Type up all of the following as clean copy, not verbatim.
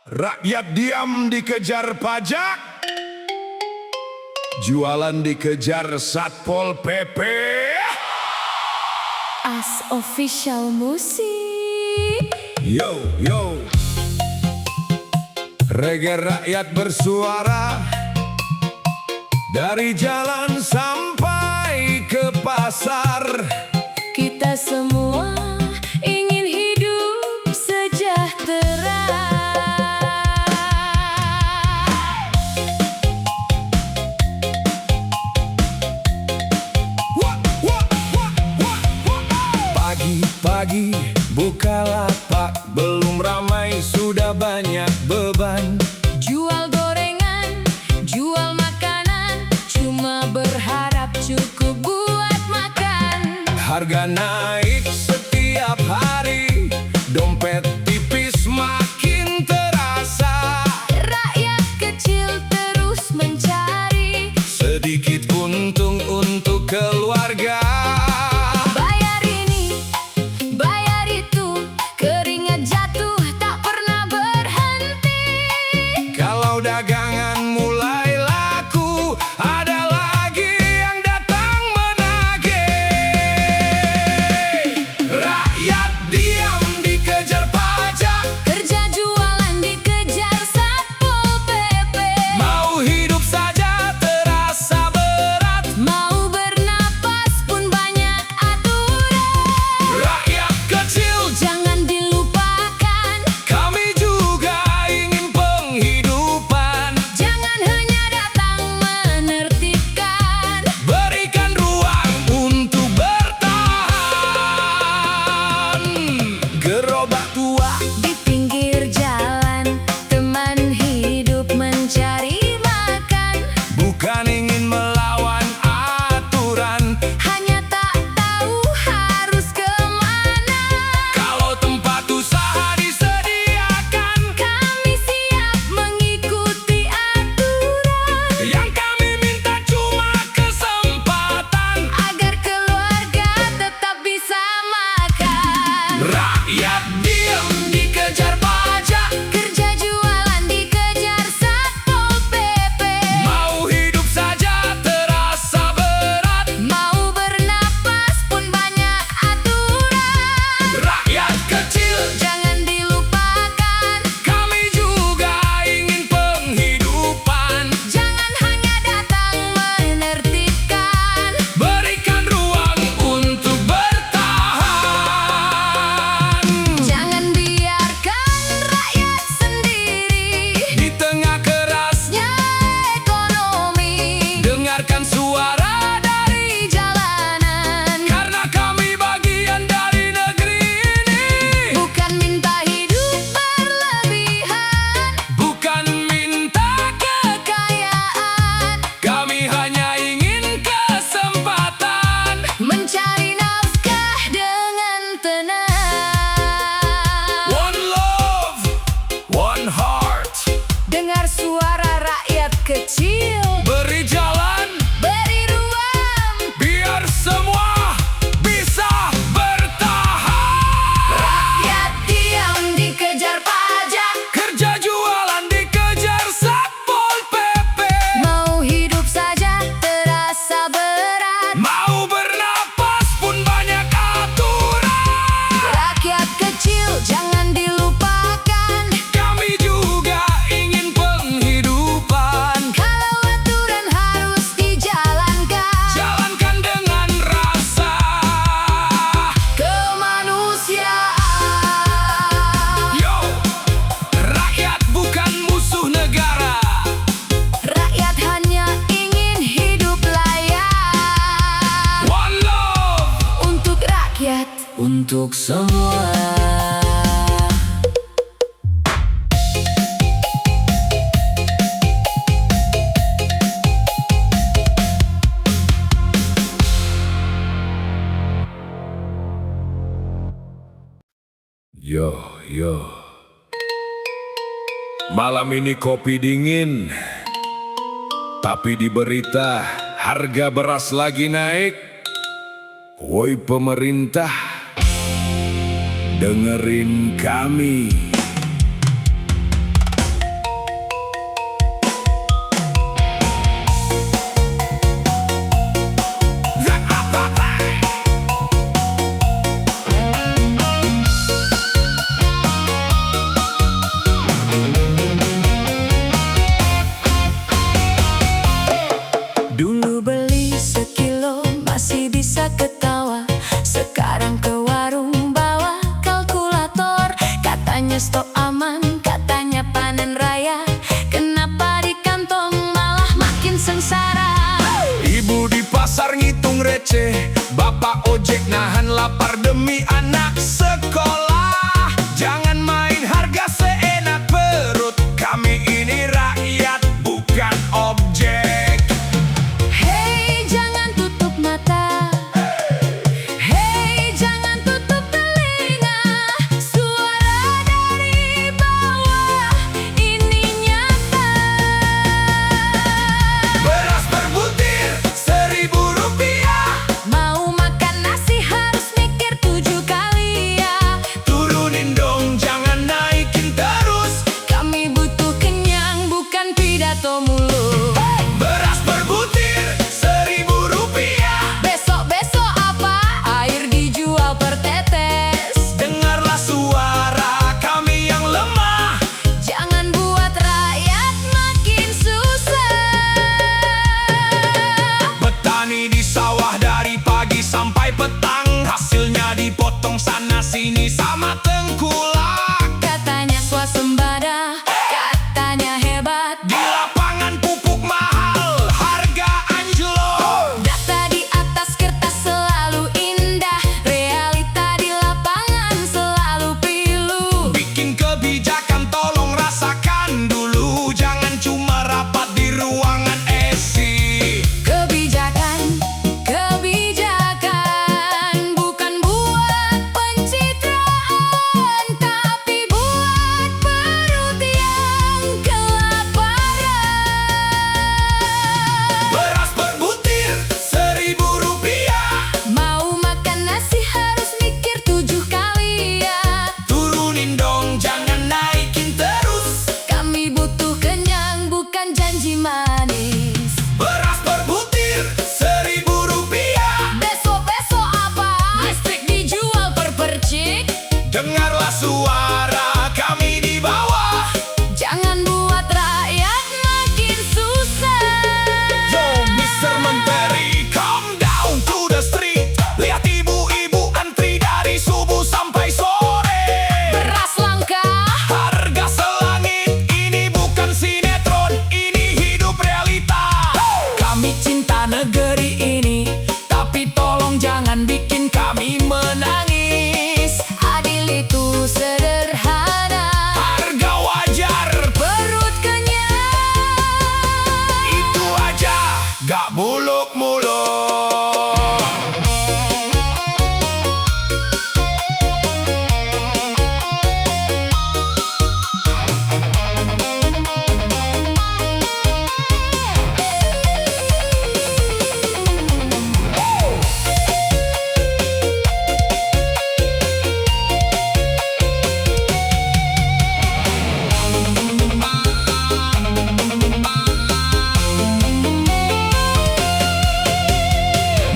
Rakyat diam dikejar pajak, jualan dikejar Satpol PP. As Official Musik. Yo, yo. Reggae rakyat bersuara, dari jalan sampai ke pasar. Kita semua ingin hidup sejahtera. Pagi-pagi buka lapak, belum ramai sudah banyak beban. Jual gorengan, jual makanan, cuma berharap cukup buat makan. Harga naik setiap hari, dompet tipis makin terasa. Rakyat kecil terus mencari Sedikit untung untuk keluarga. bayar ini, bayar itu, keringat jatuh tak pernah berhenti. Kalau dagangan mulai laku, ada lagi yang datang menagih. Rakyat diam dikejar pajak, Kerja jualan dikejar Satpol PP. mau hidup saja terasa berat. Mau bernapas pun banyak aturan. Rakyat kecil, Jangan dilupakan, kami juga ingin penghidupan. jangan hanya datang menertibkan. Berikan ruang untuk bertahan. Gerobak tua, Di pinggir jalan, teman hidup mencari makan. bukan ingin melawan aturan. Hanya tak tahu harus kemana. Kalau tempat usaha disediakan, Kami siap mengikuti aturan, yang kami minta cuma kesempatan. agar keluarga tetap bisa makan. Rakyat diam dikejar pajak, Kerja jualan dikejar Satpol PP. mau hidup saja terasa berat. Mau bernapas pun banyak aturan. Rakyat kecil, Jangan dilupakan, kami juga ingin penghidupan. jangan hanya datang menertibkan. Berikan ruang untuk bertahan. Jangan biarkan rakyat sendiri Di tengah kerasnya, ekonomi. dengarkan suara Dari jalanan, karena kami bagian dari negeri ini. bukan minta hidup berlebihan, Bukan minta kekayaan, kami hanya ingin kesempatan. mencari nafkah dengan tenang. One love, one heart. Dengar suara rakyat kecil, Beri jalan beri ruang. biar semua bisa bertahan. Rakyat diam dikejar pajak, Kerja jualan dikejar Satpol PP. mau hidup saja terasa berat. Mau bernapas pun banyak aturan. Rakyat kecil jangan dilupakan, Kami juga ingin penghidupan. kalau aturan harus dijalankan. Jalankan dengan rasa Kemanusiaan, yo. Rakyat bukan musuh negara. rakyat hanya ingin hidup layak. One love Untuk rakyat, untuk semua. Yo, yo. Malam ini kopi dingin, tapi di berita harga beras lagi naik. Woi pemerintah, dengerin kami. resto aman, katanya panen raya. Kenapa di kantong malah makin sengsara? Ibu di pasar ngitung receh, bapak ojek nahan lapar demi anak sekolah. Jangan main harga seenak perut, kami ini rakyat bukan objek. Hei, jangan tutup mata. Hei, jangan tutup telinga. Suara dari bawah ini nyata. Beras per butir Rp1.000. Mau makan nasi harus mikir 7 kali ya. Turunin dong, jangan naikin terus. Kami butuh kenyang, bukan pidato mulu. Beras per butir Rp1.000. Besok-besok apa? Air dijual per tetes. Dengarlah suara kami yang lemah. Jangan buat rakyat makin susah. Petani di sawah dari pagi sampai petang, hasilnya dipotong sana sini sama tengkulak. Katanya swasembada, katanya hebat. Di lapangan pupuk mahal, harga anjlok. Data di atas kertas selalu indah, realita di lapangan selalu pilu. Bikin kebijakan tolong rasakan dulu, jangan cuma rapat di ruangan esi. Kebijakan, kebijakan bukan buat pencitraan, tapi buat perut yang kelaparan. Beras per butir Rp1.000. Mau makan nasi harus mikir 7 kali ya. Turunin dong, jangan naikin terus. Kami butuh kenyang, bukan janji manis. Beras per butir Rp1.000. Besok-besok apa? Listrik dijual per percik. Dengarlah suara kami di bawah. Jangan buat rakyat makin susah. Yo, Mr. Menteri, calm down to the street. Lihat ibu-ibu antri dari subuh sampai sore. Beras langka, Harga selangit, ini bukan sinetron, ini hidup realita. Kami cinta negeri ini, tapi tolong jangan bikin kami menangis. adil itu sederhana. Harga wajar, Perut kenyang. itu aja, gak muluk-muluk.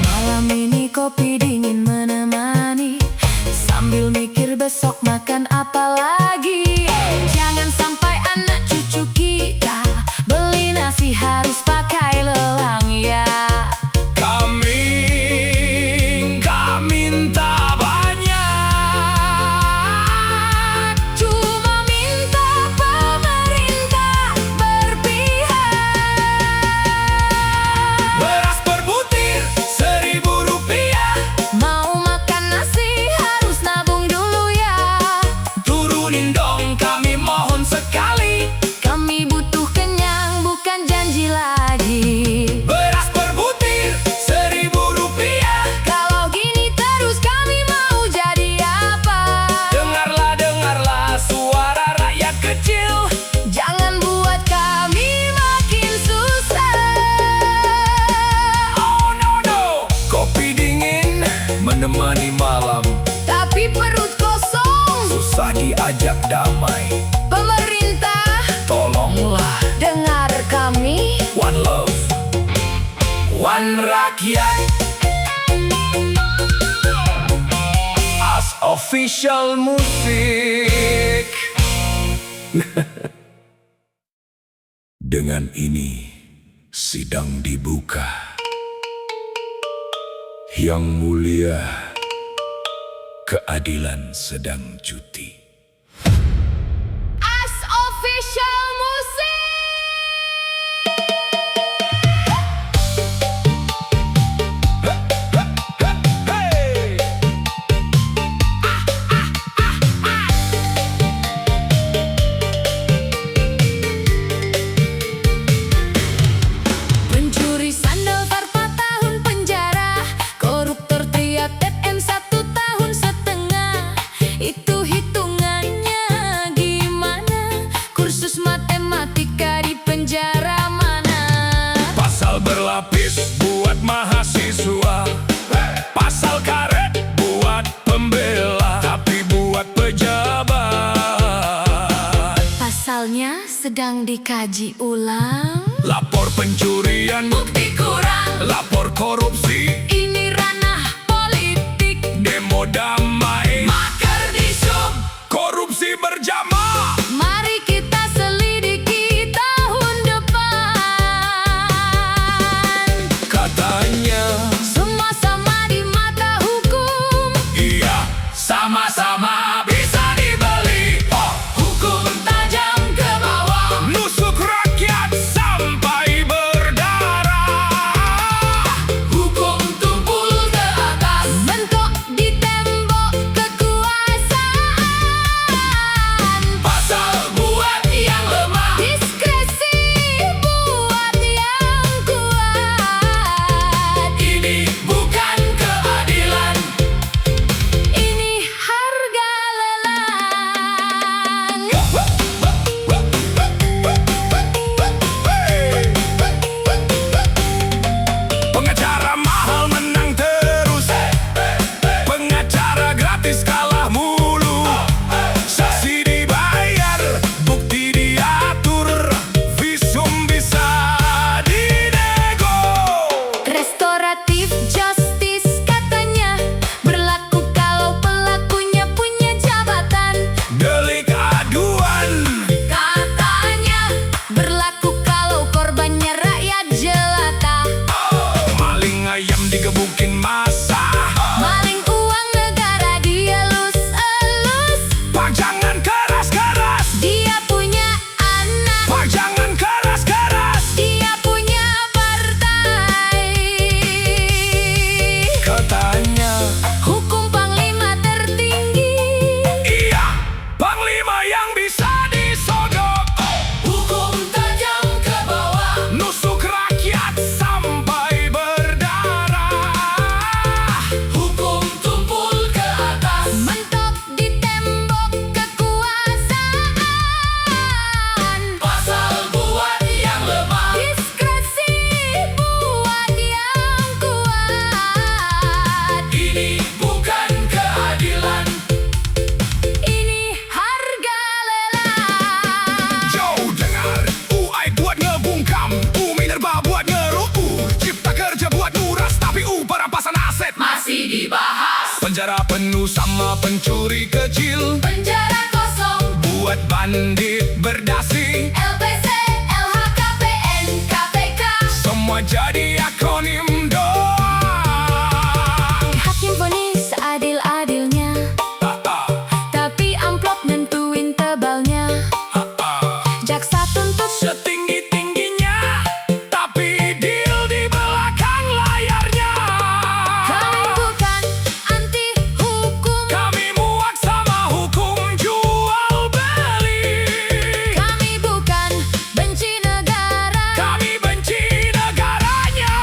Malam ini kopi dingin menemani, sambil mikir besok makan apa lagi. Jangan sampai anak cucu kita beli nasi harus pakai lelang ya. Kami gak minta banyak, Cuma minta pemerintah berpihak. beras per butir Rp1.000. Mau makan nasi harus nabung dulu ya. Turunin dong, kami mohon sekali. Kami butuh kenyang, bukan janji lagi. Beras per butir Rp1.000. Kalau gini terus kami mau jadi apa? Dengarlah, dengarlah suara rakyat kecil. Jangan buat kami makin susah. Oh no no, kopi dingin menemani malam, Tapi perut kosong. susah diajak damai. Pemerintah, Tolonglah, dengar kami. one love, one rakyat. As official musik. Dengan ini sidang dibuka. Yang mulia, keadilan sedang cuti. spesial musik. Pencuri sandal 4 tahun penjara, koruptor triad DN 1 tahun setengah. Itu hitungannya gimana? Kursus matematika di penjara mana? Pasal berlapis buat mahasiswa, pasal karet buat pembela, tapi buat pejabat. Pasalnya sedang dikaji ulang. Lapor pencurian, Bukti kurang, lapor korupsi, ini ranah politik. demo damai, Makar di sub, korupsi berjamaah. mari kita selidiki tahun depan. Katanya, Semua sama di mata hukum. iya, sama-sama bisa dibeli. Oh, Hukum tajam ke bawah. nusuk rakyat sampai berdarah. Hukum tumpul ke atas, mentok di tembok kekuasaan. Pasal buat yang lemah, Diskresi buat yang kuat. ini bukan keadilan. Ini harga lelang. Pengacara mahal menang terus, pengacara gratis kalah mulu. Saksi dibayar, bukti diatur, visum bisa dinego. Restoratif justice katanya berlaku kalau pelakunya punya jabatan. Delik aduan, Katanya berlaku kalau korbannya rakyat jelata. maling ayam digebukin masa. Maling uang negara dielus-elus. Pak jangan keras-keras, Dia punya anak, Pak jangan keras-keras. dia punya partai. Katanya, Hukum panglima tertinggi. iya, panglima yang bisa disodok. Hukum tajam ke bawah. Nusuk rakyat sampai berdarah. Hukum tumpul ke atas, mentok di tembok kekuasaan. Pasal buat yang lemah, Diskresi buat yang kuat. ini bukan keadilan. Ini harga lelang. Jauh dengar, UI buat ngebungkam, Minerba buat ngeruku, Cipta Kerja buat nguras, tapi perampasan aset Masih dibahas. penjara penuh sama pencuri kecil, Penjara kosong. buat bandit berdasi, LPC, LHKPN, KPK. semua jadi akronim doang. Hakim vonis seadil-adilnya, tapi amplop nentuin tebalnya. Jaksa tuntut Setinggi-tingginya, tapi deal di belakang layarnya. kami bukan anti hukum. Kami muak sama hukum jual beli. Kami bukan benci negara. Kami benci negaranya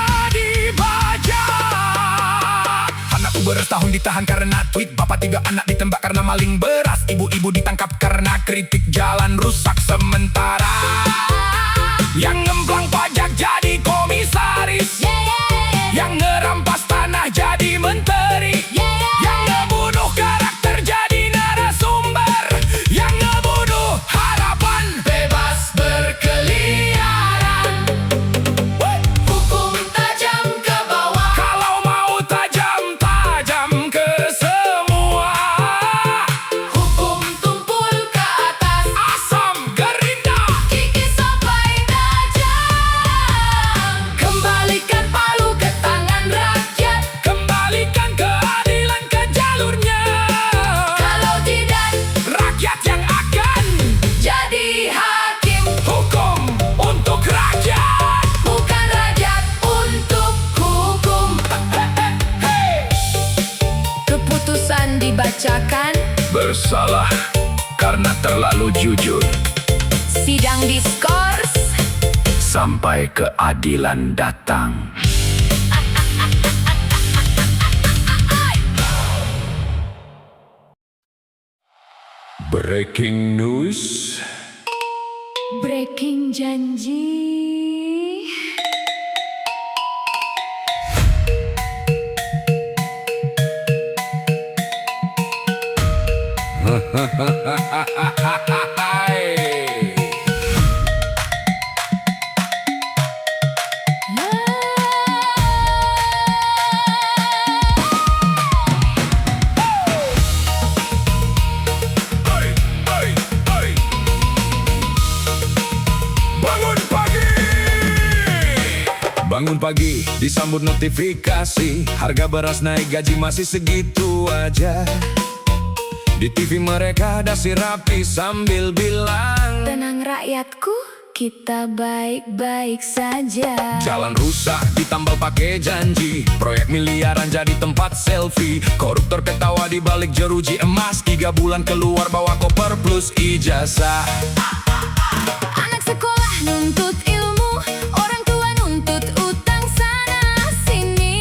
dibajak. Anak Uber setahun ditahan karena tweet, bapak 3 anak ditembak karena maling beras, ibu-ibu ditangkap karena kritik jalan rusak sementara. Yang ngemplang pajak jadi komisaris, Yeah, yeah, yeah. yang ngerampas tanah jadi menteri, Yeah, yeah, yang ngebunuh karakter jadi narasumber, yang ngebunuh harapan bebas berkeliaran. Hukum tajam ke bawah. Kalau mau tajam, tajam ke semua. Hukum tumpul ke atas. Asam gerinda, Kikis sampai daja. salah karena terlalu jujur. Sidang diskors Sampai keadilan datang. Breaking news. Breaking janji. Bangun pagi, disambut notifikasi. Harga beras naik, gaji masih segitu aja. Di TV mereka dasi rapi sambil bilang, Tenang rakyatku, kita baik-baik saja. jalan rusak ditambal pakai janji. Proyek miliaran jadi tempat selfie. Koruptor ketawa di balik jeruji emas. 3 bulan keluar bawa koper plus ijazah. Anak sekolah nuntut ilmu, orang tua nuntut utang sana sini.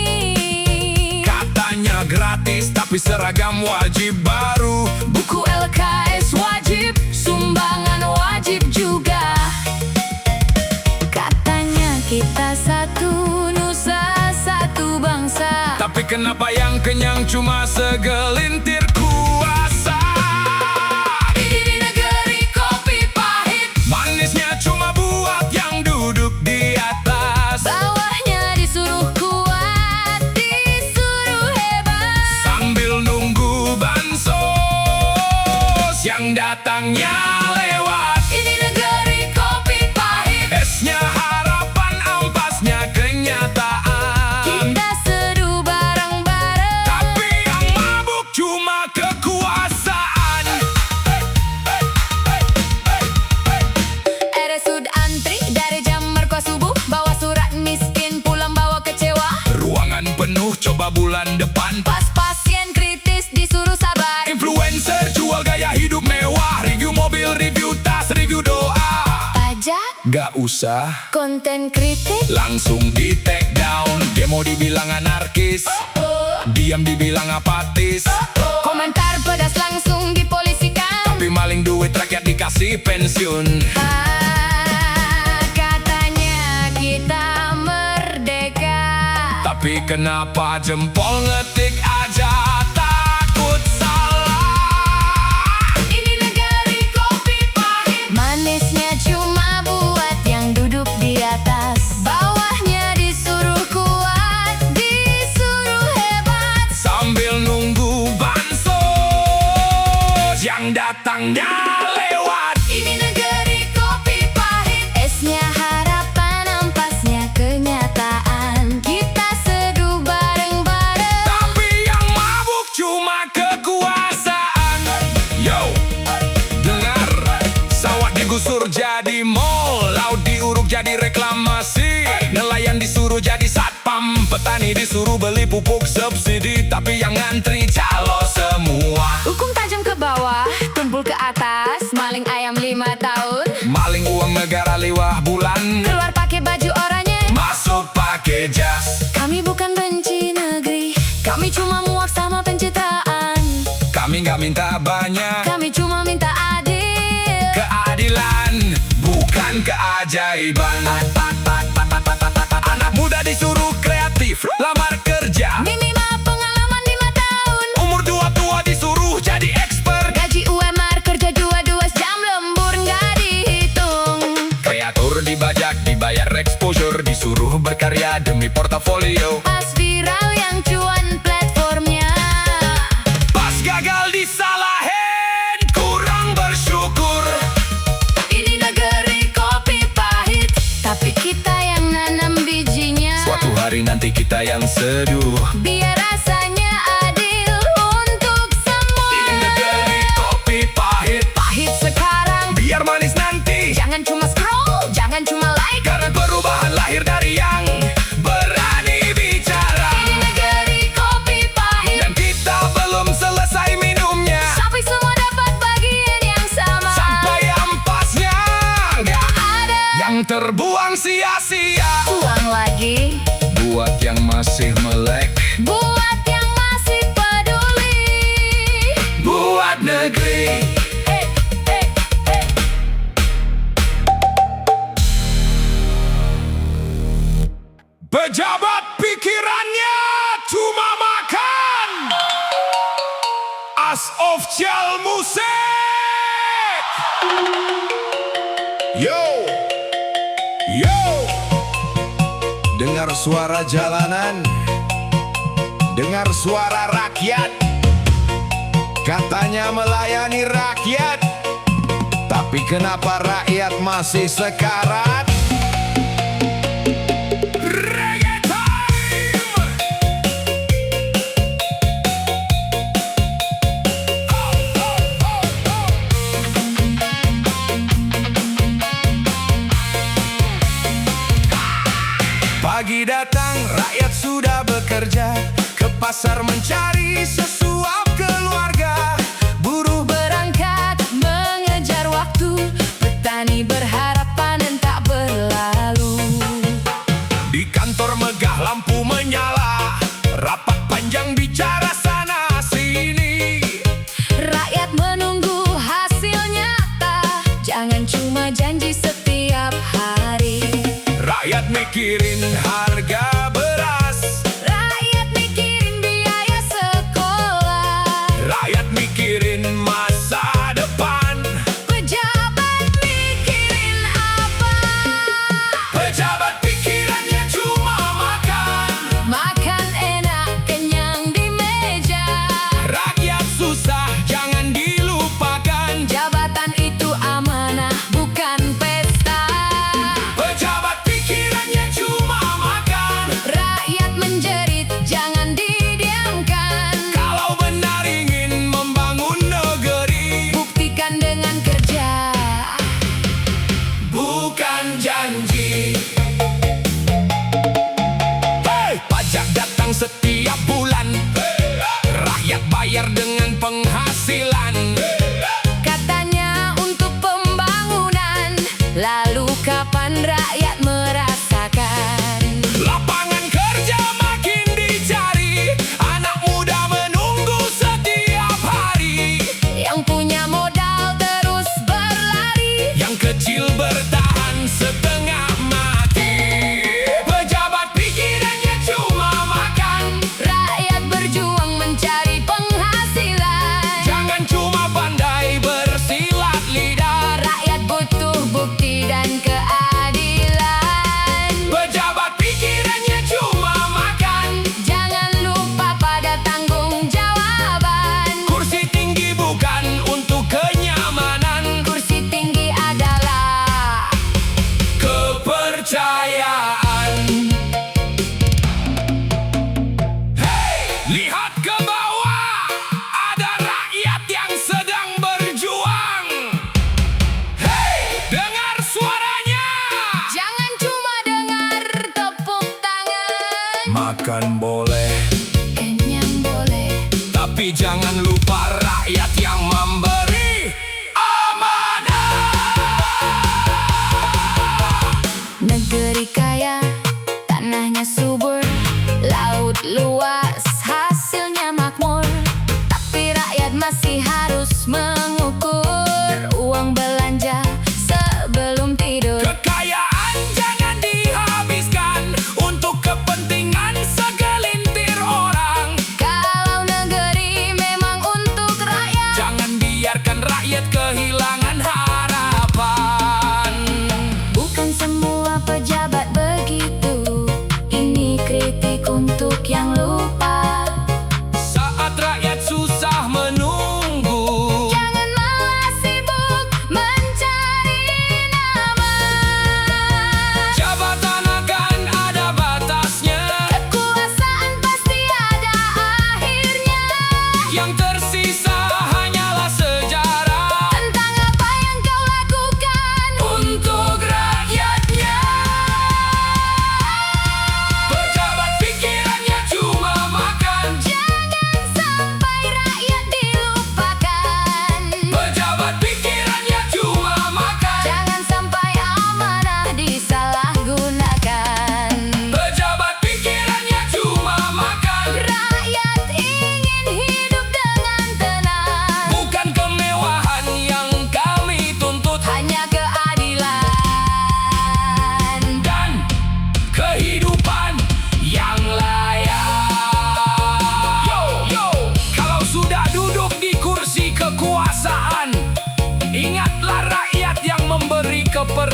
Katanya gratis tapi seragam wajib baru. Buku LKS wajib, sumbangan wajib juga. Katanya kita satu nusa, satu bangsa. Tapi kenapa yang kenyang cuma segelintir kuasa? Ini negeri kopi pahit, Manisnya cuma buat yang duduk di atas. bawahnya disuruh kuat, disuruh hebat. Sambil nunggu bansos yang datangnya lewat. Ini negeri kopi pahit, Esnya harapan, ampasnya kenyataan. kita seduh bareng-bareng. Tapi yang mabuk cuma kekuasaan. RSUD antri dari jam merkua subuh, bawa surat miskin pulang bawa kecewa. Ruangan penuh, coba bulan depan. Pas pasien kritis disuruh sabar. Influencer jual gaya hidup mewah. Review mobil, review tas, review doa. Pajak, Gak usah, konten kritik, langsung di take down. Demo dibilang anarkis, diam dibilang apatis. komentar pedas langsung dipolisikan. Tapi maling duit rakyat dikasih pensiun. Katanya kita merdeka. Tapi kenapa jempol ngetik aja takut salah? Ini negeri kopi pahit, manisnya cuma buat yang duduk di atas. Bawahnya disuruh kuat, disuruh hebat. Sambil nunggu bansos yang datangnya lewat. Ini negeri kopi pahit, esnya harapan, ampasnya kenyataan. Kita seduh bareng-bareng. Tapi yang mabuk cuma kekuasaan. Yo, dengar, sawah digusur jadi mall, laut diuruk jadi reklamasi, nelayan disuruh jadi satpam, petani disuruh beli pupuk subsidi. Tapi yang ngantri calo semua. Hukum tajam ke bawah, tumpul ke atas. Maling ayam 5 tahun, Maling uang negara liwah bulan, keluar pakai baju oranye. masuk pakai jas. Kami bukan benci negeri, kami cuma muak sama pencitraan. Kami nggak minta banyak, Kami cuma minta adil. keadilan bukan keajaiban. Anak muda disuruh kreatif, lamar kerja. Minimal pengalaman 5 tahun. Umur tua disuruh jadi expert. Gaji UMR kerja 2 jam, lembur nggak dihitung. Kreator dibajak, dibayar exposure, disuruh berkarya demi portofolio. Pas viral yang cuan platformnya. Pas gagal disalahin, kurang bersyukur. Ini negeri kopi pahit, tapi kita yang nanam bijinya. Suatu hari nanti kita yang seduh. Biar rasanya adil untuk semua. Ini negeri kopi pahit, Pahit sekarang, biar manis nanti. jangan cuma scroll, jangan cuma like. Karena perubahan lahir dari yang berani bicara. Ini negeri kopi pahit, Dan kita belum selesai minumnya. sampai semua dapat yang terbuang sia-sia. Uang lagi Buat yang masih melek, buat yang masih peduli. buat negeri. Pejabat pikirannya cuma makan. As of Cial Musik. Yo, yo. Dengar suara jalanan, dengar suara rakyat. Katanya melayani rakyat, tapi kenapa rakyat masih sekarat? Reggae time! Pagi datang, rakyat sudah bekerja, ke pasar mencari sesuap keluarga. Buruh berangkat mengejar waktu, petani berharap panen tak berlalu. Di kantor megah lampu menyala, rapat panjang bicara sana sini. Rakyat menunggu hasil nyata, jangan cuma janji setiap hari. Rakyat mikirin harga beras, Rakyat mikirin biaya sekolah, rakyat mikirin masa depan. pejabat mikirin apa? Pejabat pikirannya cuma makan, Makan enak kenyang di meja. rakyat susah jangan dilupakan. Jabatan itu amanah bukan pesta. Pejabat pikirannya cuma makan, Rakyat menjerit jangan didiamkan. kalau benar ingin membangun negeri, Buktikan dengan kerja. bukan janji. Hey! Pajak datang setiap bulan, rakyat bayar dengan penghasilan. Katanya untuk pembangunan, lalu kapan rakyat merasakan? Lapangan kerja makin dicari, anak muda menunggu setiap hari. Yang punya modal terus berlari, Yang kecil bertahan setengah mati. Pejabat pikirannya cuma makan, rakyat berjuang mencari penghasilan. jangan cuma pandai bersilat lidah. Rakyat butuh bukti dan keadilan. Pejabat pikirannya cuma makan, Jangan lupa pada tanggung jawaban. kursi tinggi bukan untuk kenyamanan. Kursi tinggi adalah Kepercayaan. Hey, lihat ke bawah, ada rakyat yang sedang berjuang. Hey, dengar suaranya. jangan cuma dengar tepuk tangan. Makan boleh, Kenyang boleh, tapi jangan lupa rakyat yang memberi amanah. negeri kaya, tanahnya subur, laut luas, hasilnya makmur. Tapi rakyat masih harus mengukur uang belanja sebelum tidur. Kekayaan jangan dihabiskan untuk kepentingan segelintir orang. Kalau negeri memang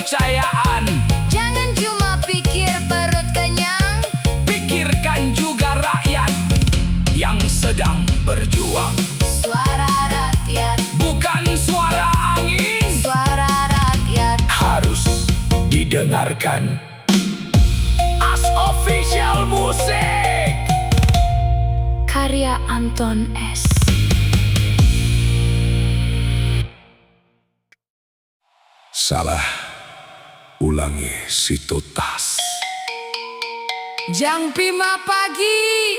kepercayaan. Jangan cuma pikir perut kenyang, Pikirkan juga rakyat yang sedang berjuang. suara rakyat, Bukan suara angin, suara rakyat. harus didengarkan. As Official Musik. Karya Anton S. Salah. Ulangi si tutas. Jang Pima pagi,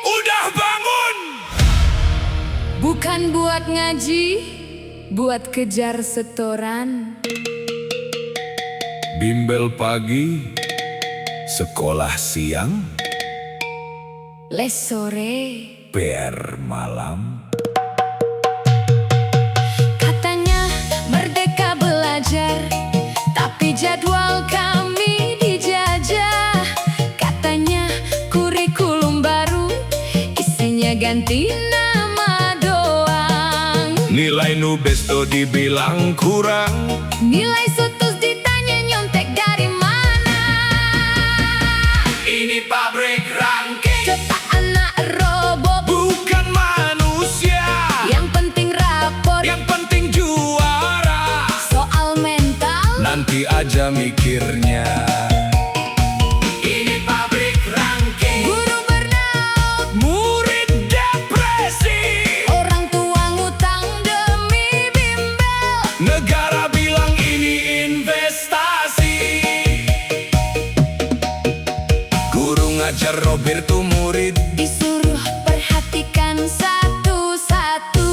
Udah bangun. bukan buat ngaji, buat kejar setoran. Bimbel pagi, sekolah siang, Les sore, PR malam. katanya merdeka belajar, tapi jadwal kami dijajah. Katanya kurikulum baru, isinya ganti nama doang. Nilai nu besto dibilang kurang. Nilai sutus ditanya nyontek dari mana. Ini pabrik ranking, Cetak anak robot, bukan manusia. yang penting rapor. Yang penting juara. Soal mental, Nanti aja mikirnya. Ini pabrik ranking, guru burnout, murid depresi. orang tua ngutang demi bimbel. Negara bilang ini investasi. Guru ngajar Roberto murid, Disuruh perhatikan satu-satu,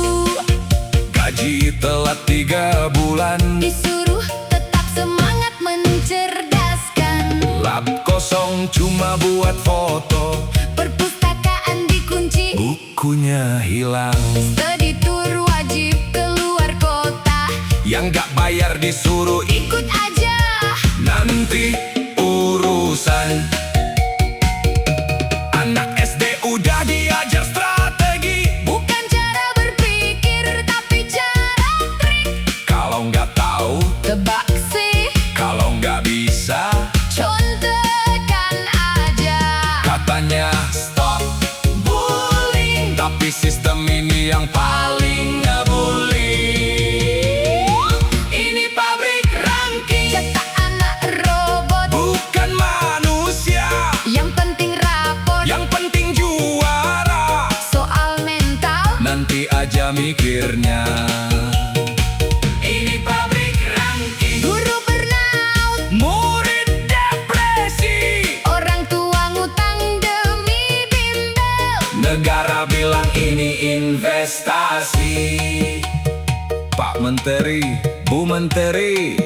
gaji telat 3 bulan. disuruh tetap semangat mencerdaskan. Lab kosong cuma buat foto, Perpustakaan dikunci, bukunya hilang. studi tour wajib keluar kota. Yang gak bayar disuruh Ikut aja, nanti urusan. Anak SD udah diajar strategi, bukan cara berpikir tapi cara trik. kalau nggak tahu, Tebak sih, kalau nggak bisa, contekan aja. katanya stop bullying, tapi sistem ini yang paling ngebully. Ini pabrik ranking, Cetak anak robot, bukan manusia. yang penting rapor. Yang penting juara. Soal mental, Nanti aja mikirnya. Ini pabrik ranking, guru burnout, murid depresi. orang tua ngutang demi bimbel. Negara bilang ini investasi. Pak Menteri, Bu Menteri,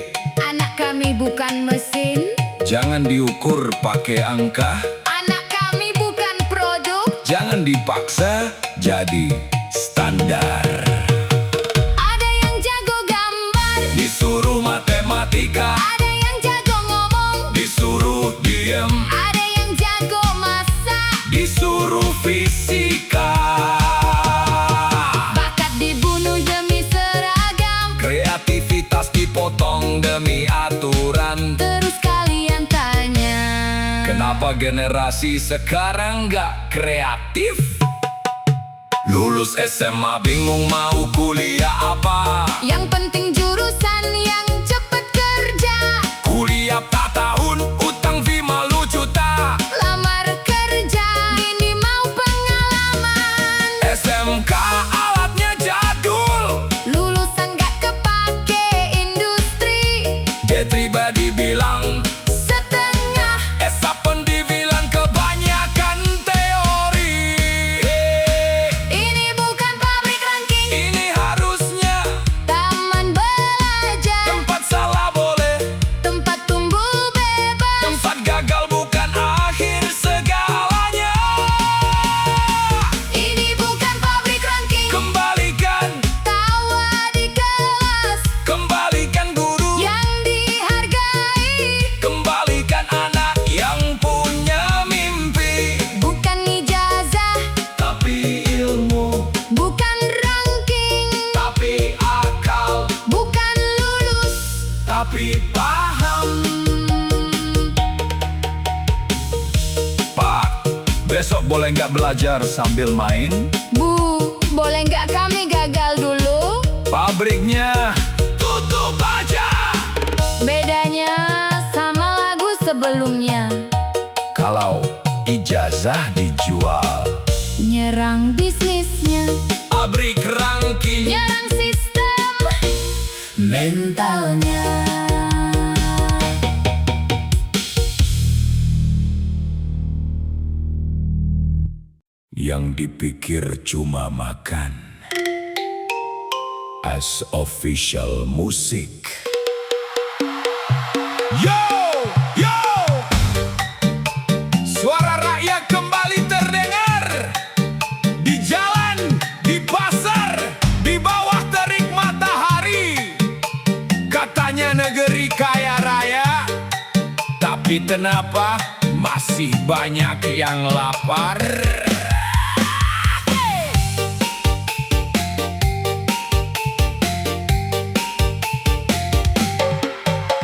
Anak kami bukan mesin, jangan diukur pakai angka. anak kami bukan produk. Jangan dipaksa jadi standar. Ada yang jago gambar, Disuruh matematika, ada yang jago ngomong, disuruh diem, ada yang jago masak. disuruh fisika. Bakat dibunuh demi seragam. Kreativitas dipotong demi aturan. Terus kalian tanya, Kenapa generasi sekarang gak kreatif? Lulus SMA bingung mau kuliah apa. yang penting jurusan yang cepet kerja. Kuliah 4 tahun, utang 5 juta. Lamar kerja, ini mau pengalaman. SMK alatnya jadul. Lulusan gak kepake industri. G3 dibilang, Setengah, S1 dibilang kebanyakan teori. ini bukan pabrik ranking, Ini harusnya taman belajar. tempat salah boleh, Tempat tumbuh bebas. tempat gagal bukan akhir segalanya. Ini bukan pabrik ranking, Kembalikan, tawa di kelas kembalikan guru, yang dihargai. kembalikan anak yang punya mimpi. Bukan ijazah, Tapi ilmu, bukan ranking, tapi akal, bukan lulus. tapi paham. Pak, besok boleh nggak belajar sambil main? Bu, boleh nggak kami gagal dulu? Pabriknya tutup aja. Bedanya sama lagu sebelumnya. Kalau ijazah dijual, Nyerang bisnisnya, pabrik ranking nyerang sistem mentalnya. yang dipikir cuma makan. As official musik. Yo, yo, suara rakyat kembali terdengar di jalan, di pasar, di bawah terik matahari. Katanya negeri kaya raya, tapi kenapa masih banyak yang lapar?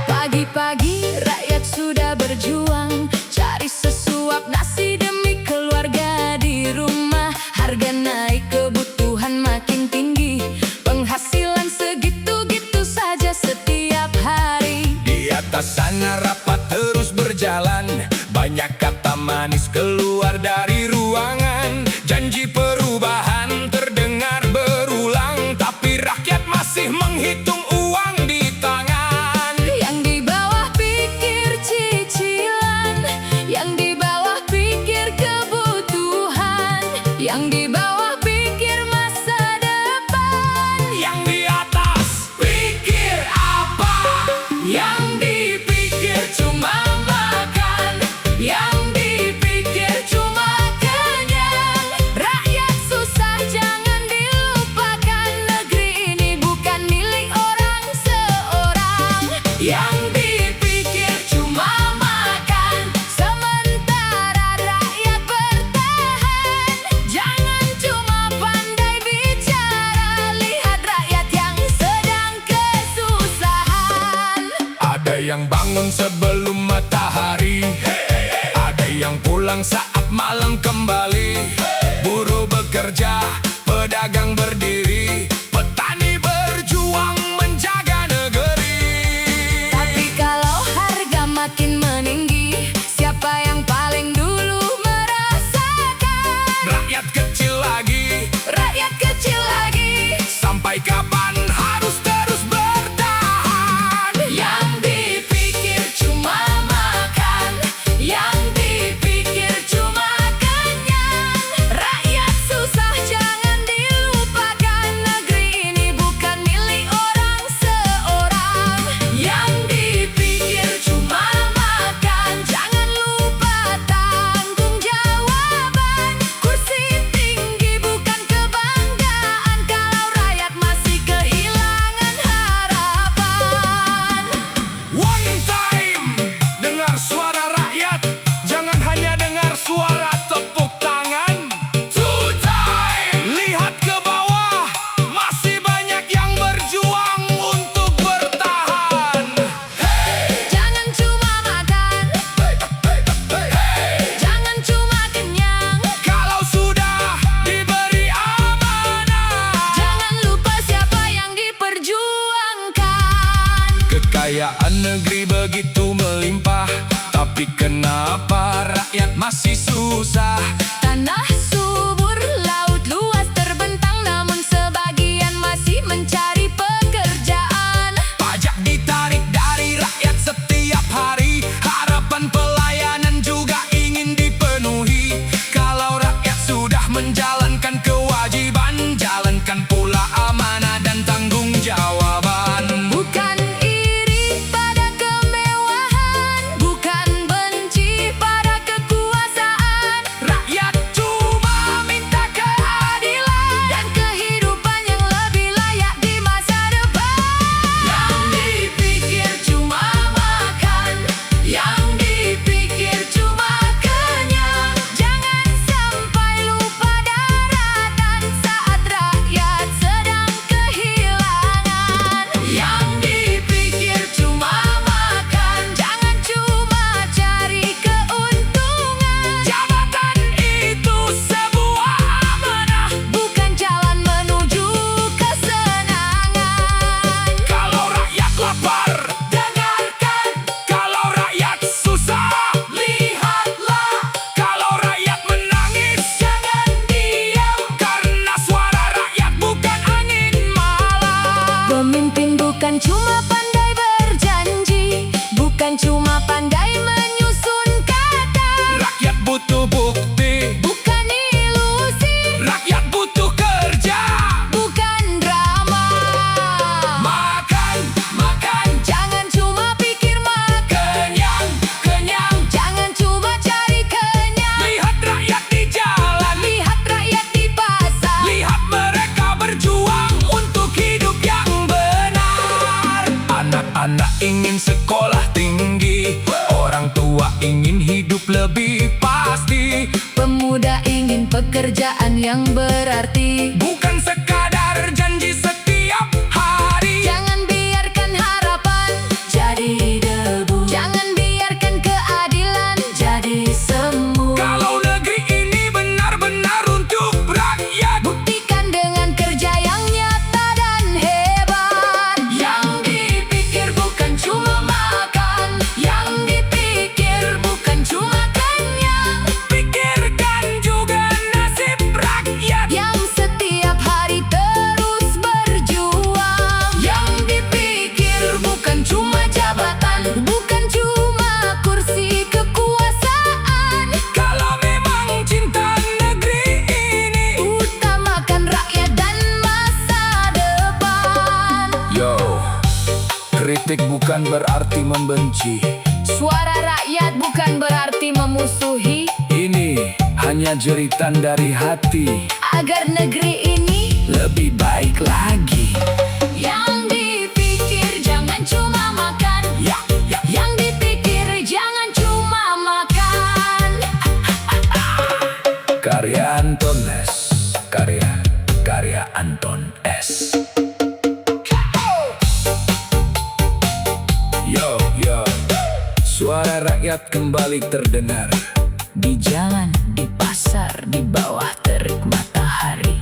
Pagi-pagi rakyat sudah berjuang, cari sesuap nasi demi keluarga di rumah. Harga naik, kebutuhan makin tinggi, penghasilan segitu-gitu saja setiap hari. Di atas sana rapat terus berjalan, banyak kata manis keluar dari ruangan. Janji perubahan terdengar berulang, tapi rakyat masih menghitung uang di tangan. Yang di bawah pikir cicilan, yang di bawah pikir kebutuhan, yang di bawah pikir masa depan. Yang di atas pikir apa? Yang dipikir cuma makan, yang dipikir cuma kenyang. Rakyat susah jangan dilupakan, negeri ini bukan milik orang seorang. Yang dipikir cuma makan, sementara rakyat bertahan. Jangan cuma pandai bicara, lihat rakyat yang sedang kesusahan. Ada yang bangun sebelum matahari, ada yang pulang saat malam kembali. Buruh bekerja, pedagang berdiri, petani berjuang menjaga negeri. Tapi kalau harga makin meninggi, siapa yang paling dulu merasakan? Rakyat kecil lagi, Rakyat kecil lagi. sampai kapan harus terus bertahan? Yang dipikir cuma makan, yang dipikir cuma kenyang. Rakyat susah jangan dilupakan, negeri ini bukan milik orang seorang. Yang dipikir cuma makan, jangan lupa tanggung jawaban. Kursi tinggi bukan kebanggaan, kalau rakyat masih kehilangan harapan. One time, dengar suara rakyat, jangan hanya dengar suara tepuk tangan. Two time, lihat ke bawah, masih banyak yang berjuang untuk bertahan. Jangan cuma makan, jangan cuma kenyang. Kalau sudah diberi amanah, Jangan lupa siapa yang diperjuangkan. kekayaan negeri begitu melimpah, tapi kenapa rakyat masih susah? Tanah subur, laut luas terbentang, namun sebagian masih mencari pekerjaan. Pajak ditarik dari rakyat setiap hari, harapan pelayanan juga ingin dipenuhi. Kalau rakyat sudah menjalankan kewajiban, jalankan pula amanah dan tanggung jawaban. Bukan iri pada kemewahan, bukan benci pada kekuasaan. Rakyat cuma Anak ingin sekolah tinggi, orang tua ingin hidup lebih pasti. Pemuda ingin pekerjaan yang berarti, Bukan sekadar janji setiap hari. jangan biarkan harapan jadi debu, jangan biarkan keadilan jadi semu. Kalau negeri ini benar-benar untuk rakyat, Buktikan dengan kerja yang nyata dan hebat. Yang dipikir bukan cuma makan, yang dipikir bukan cuma kenyang, pikirkan juga nasib rakyat. yang setiap hari terus berjuang. Yang dipikir bukan cuma jabatan, bukan cuma kursi kekuasaan. Kalau memang cinta negeri ini, Utamakan rakyat dan masa depan. yo, kritik bukan berarti membenci. Suara rakyat bukan berarti memusuhi, Ini hanya jeritan dari hati, agar negeri ini lebih baik lagi. yang dipikir jangan cuma makan, Ya, ya, yang dipikir jangan cuma makan. karya Anton S. Karya Anton S. Yo, suara rakyat kembali terdengar. Di jalan, di pasar, di bawah terik matahari.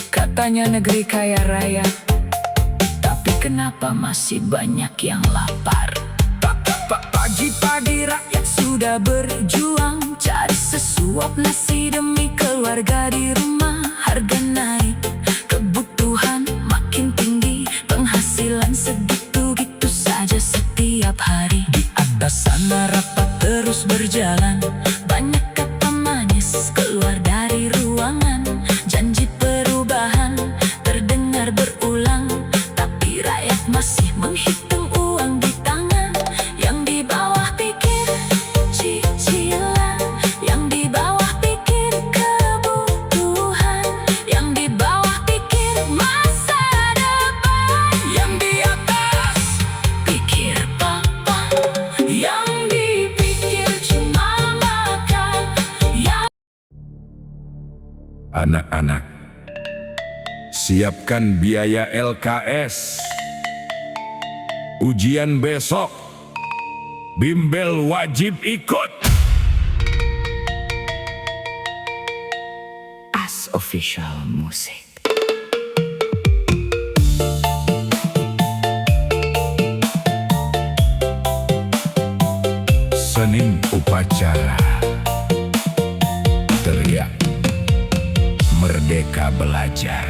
Katanya negeri kaya raya, tapi kenapa masih banyak yang lapar? Pagi-pagi rakyat sudah berjuang, cari sesuap nasi demi keluarga di rumah. Harga naik, kebutuhan makin tinggi, penghasilan segitu-gitu saja setiap hari. Di atas sana rapat terus berjalan, banyak kata manis keluar dari ruangan. Janji perubahan terdengar berulang, tapi rakyat masih menghitung uang di tangan. Yang di bawah pikir cicilan, yang di bawah pikir kebutuhan, yang di bawah pikir masa depan. Yang di atas pikir papa, yang dipikir cuma makan. Anak-anak, siapkan biaya LKS. Ujian besok, bimbel wajib ikut. As Official Music. Senin upacara, teriak Merdeka Belajar.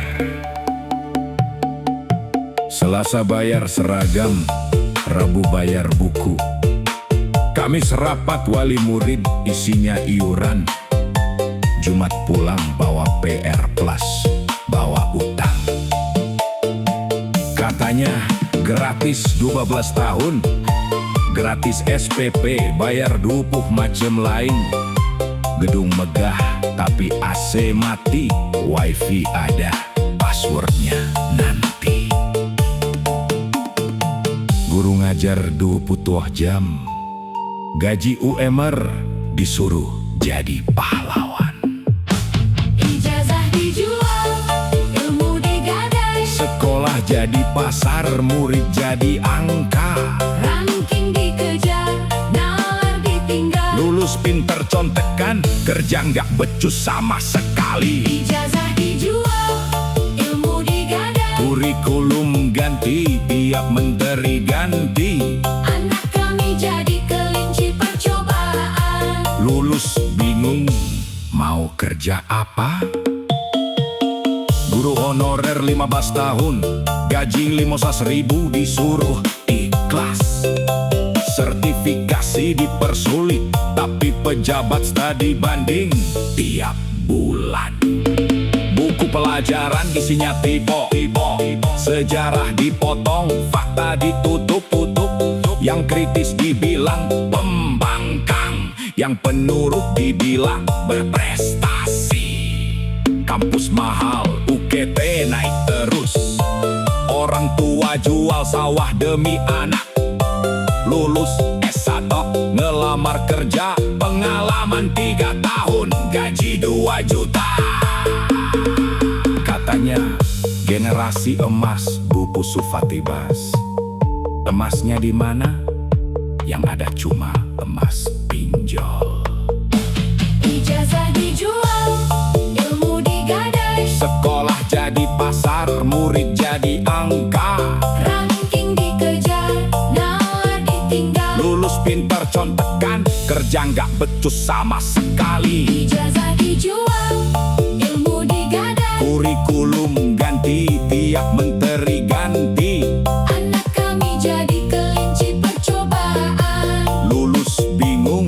Selasa bayar seragam, Rabu bayar buku. Kamis rapat wali murid, isinya iuran. Jumat pulang bawa PR plus, bawa utang. Katanya gratis 12 tahun, gratis SPP, bayar 20 macem lain. Gedung megah tapi AC mati, wifi ada, passwordnya nanti. Guru ngajar 20 jam, gaji UMR disuruh jadi pahlawan. Ijazah dijual, ilmu digadai, Sekolah jadi pasar, murid jadi angka. ranking dikejar, nalar ditinggal. Lulus pinter contekan, kerja nggak becus sama sekali. Ijazah dijual, ilmu digadai, Kurikulum ganti, tiap menteri ganti. anak kami jadi kelinci percobaan. Lulus bingung, mau kerja apa? Guru honorer 15 tahun, gaji 15.000 disuruh ikhlas. Sertifikasi dipersulit, tapi pejabat studi banding tiap bulan. Buku pelajaran isinya tipe, sejarah dipotong, fakta ditutup-tutup. Yang kritis dibilang pembangkang, yang penurut dibilang berprestasi. Kampus mahal, UGT naik terus. Orang tua Bapak jual sawah demi anak. Lulus S1, ngelamar kerja, pengalaman 3 tahun, gaji 2 juta. Katanya generasi emas Bu Pusufatibas. Emasnya di mana? Yang ada cuma emas pinjol. Ijazah dijual, ilmu digadai, Sekolah jadi pasar, murid jadi angka. ranking dikejar, nalar ditinggal. Lulus pintar contekan, kerja nggak becus sama sekali. Ijazah dijual, ilmu digadai, Kurikulum ganti, tiap menteri ganti. anak kami jadi kelinci percobaan. Lulus bingung,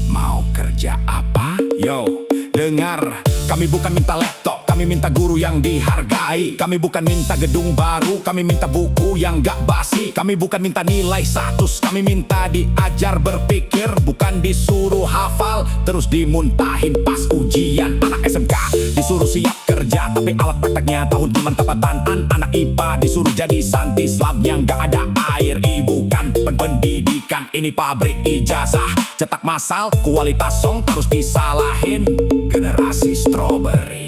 mau kerja apa? Yo, dengar, kami bukan minta laptop, kami minta guru yang dihargai. Kami bukan minta gedung baru, kami minta buku yang gak basi. Kami bukan minta nilai 100, kami minta diajar berpikir. Bukan disuruh hafal, terus dimuntahin pas ujian. Anak SMK disuruh siap kerja, tapi alat prakteknya tahun mantapatan. Anak IPA disuruh jadi santi slab yang gak ada air. Bukan pendidikan, ini pabrik ijazah. Cetak massal, kualitas song terus disalahin. Generasi strawberry.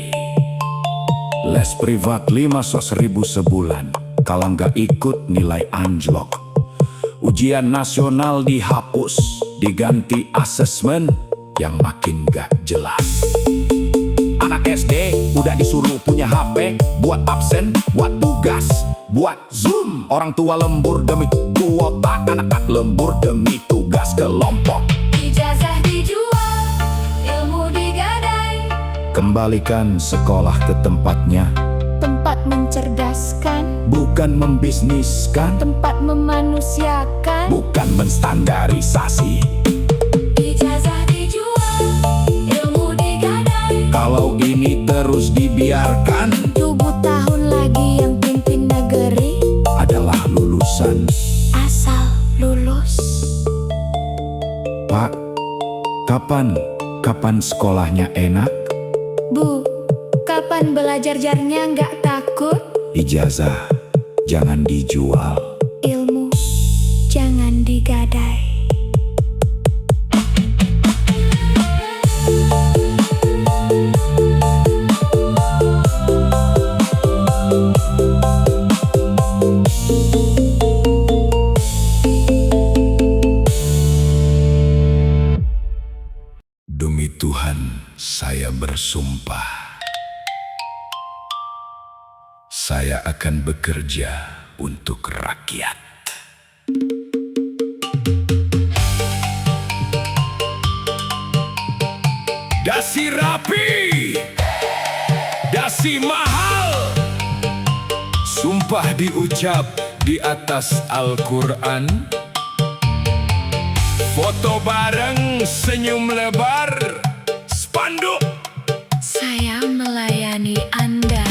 Les privat 500.000 sebulan, kalau nggak ikut nilai anjlok. Ujian nasional dihapus, diganti asesmen yang makin gak jelas. Anak SD udah disuruh punya HP, buat absen, buat tugas, buat Zoom. Orang tua lembur demi kuota, anak-anak lembur demi tugas kelompok. Ijazah dijual, ilmu digadai, Kembalikan sekolah ke tempatnya, tempat mencerdaskan, bukan membisniskan, tempat memanusiakan. bukan menstandarisasi. Ijazah dijual, ilmu digadai, Kalau ini terus dibiarkan, 7 tahun lagi yang pimpin negeri adalah lulusan. asal lulus. Pak, kapan sekolahnya enak? Bu, kapan belajar-jarnya nggak takut? Ijazah jangan dijual. Ilmu jangan digadai. Demi Tuhan, saya bersumpah, saya akan bekerja untuk rakyat. Dasi rapi, dasi mahal, sumpah diucap di atas Al-Quran. Foto bareng, senyum lebar, spanduk. Saya melayani Anda.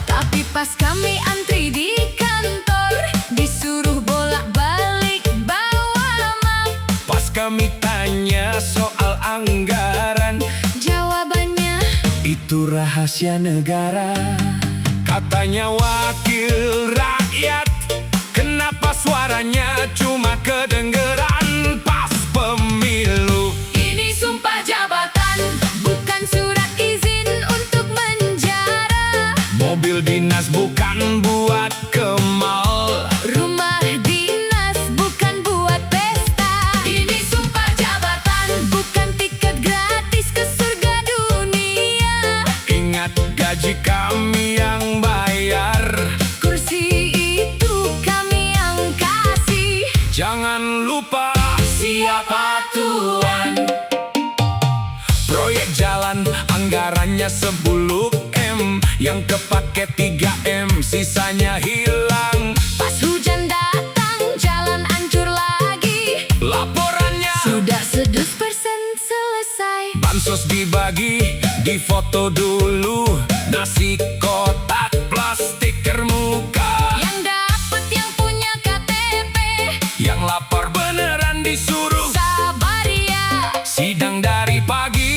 Tapi pas kami antri di kantor, disuruh bolak-balik bawa map. Pas kami tanya soal anggaran, Jawabannya itu rahasia negara. Katanya wakil rakyat, kenapa suaranya cuma kedengeran pas pemilu? ini sumpah jabatan, bukan surat izin untuk menjara. Mobil dinas bukan buat ke mall. Rumah dinas bukan buat pesta. Ini sumpah jabatan, bukan tiket gratis ke surga dunia. Ingat gaji kami yang bayar, Kursi itu kami yang kasih. jangan lupa siapa tuan. Proyek jalan anggarannya 10 M, yang kepake 3 M, sisanya hilang. Pas hujan datang, jalan hancur lagi. Laporannya Sudah 100% selesai. bansos dibagi, difoto dulu. Nasi kotak plastik muka. Yang dapet yang punya KTP. Yang lapar beneran disuruh Sabar ya. sidang dari pagi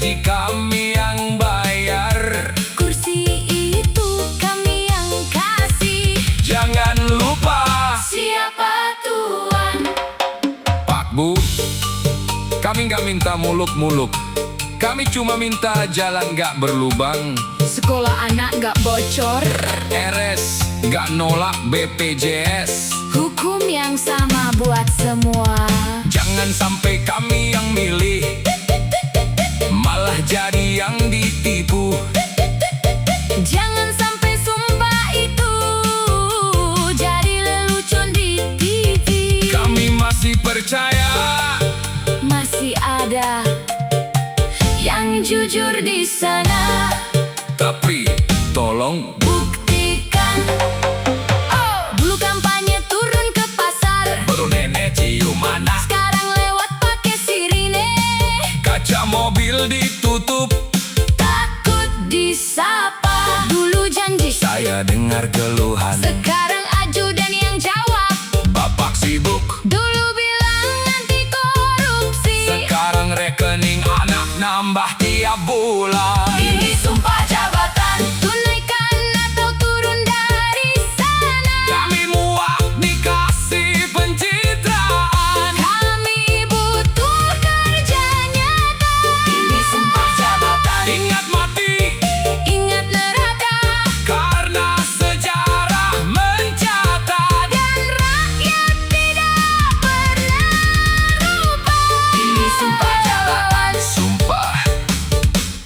gaji kami yang bayar. Kursi itu kami yang kasih. Jangan lupa, Siapa tuan? Pak Bu, kami nggak minta muluk-muluk. Kami cuma minta jalan nggak berlubang, Sekolah anak gak bocor. RS nggak nolak BPJS. Hukum yang sama buat semua. Jangan sampai kami yang milih, malah jadi yang ditipu. Jangan sampai sumpah itu jadi lelucon di TV. Kami masih percaya, Masih ada yang jujur di sana. tapi tolong Buktikan. Oh, dulu kampanye turun ke pasar. baru nenek cium anak. Sekarang lewat pakai sirine. Kaca mobil ditutup, Takut disapa. Dulu janji, saya dengar keluhan. sekarang ajudan yang jawab. Bapak sibuk, Dulu bilang anti korupsi. sekarang rekening anak nambah tiap bulan. Ini sumpah jabatan. Tunaikan atau turun dari sana. Kami muak dikasih pencitraan. Kami butuh kerja nyata. Ini sumpah jabatan. Ingat mati, Ingat neraka. karena sejarah mencatat. Dan rakyat tidak pernah lupa. Ini sumpah jabatan. Sumpah,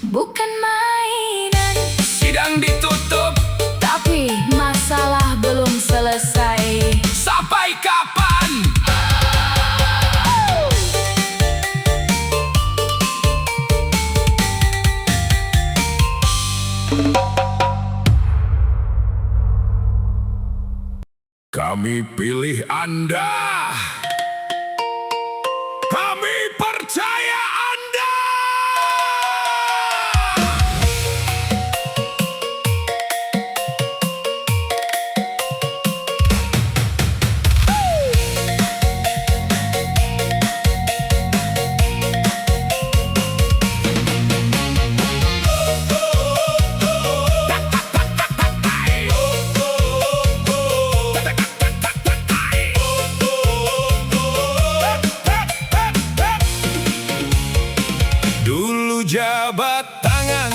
Bukan mainan. sidang ditutup. Tapi masalah belum selesai. Sampai kapan? Kami pilih Anda. Kami percaya Anda. Dulu jabat tangan